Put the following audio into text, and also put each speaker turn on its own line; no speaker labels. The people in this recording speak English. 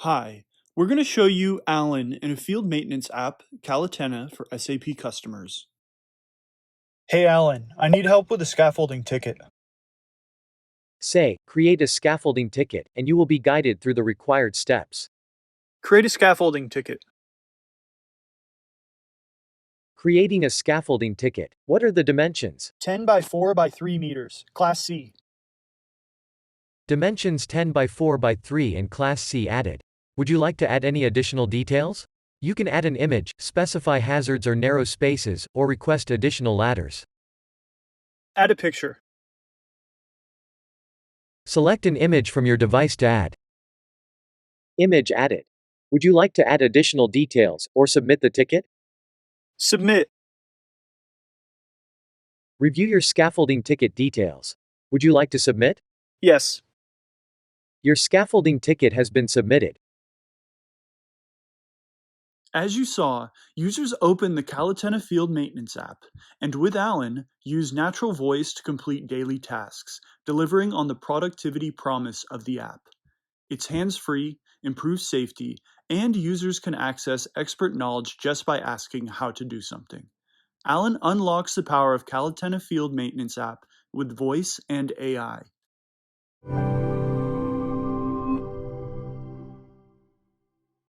Hi, we're going to show you Alan in a field maintenance app, Calatena, for SAP customers. Hey Alan, I need help with a scaffolding ticket.
Say, create a scaffolding ticket, and you will be guided through the required steps.
Create a scaffolding ticket.
Creating a scaffolding ticket. What are the dimensions?
10 by 4 by 3 meters, Class C.
Dimensions 10 by 4 by 3 and Class C added. Would you like to add any additional details? You can add an image, specify hazards or narrow spaces, or request additional ladders.
Add a picture.
Select an image from your device to add. Image added. Would you like to add additional details, or submit the ticket?
Submit.
Review your scaffolding ticket details. Would you like to submit?
Yes.
Your scaffolding ticket has been submitted.
As you saw, users open the Calatena Field Maintenance app, and with Alan, use natural voice to complete daily tasks, delivering on the productivity promise of the app. It's hands-free, improves safety, and users can access expert knowledge just by asking how to do something. Alan unlocks the power of Calatena Field Maintenance app with voice and AI.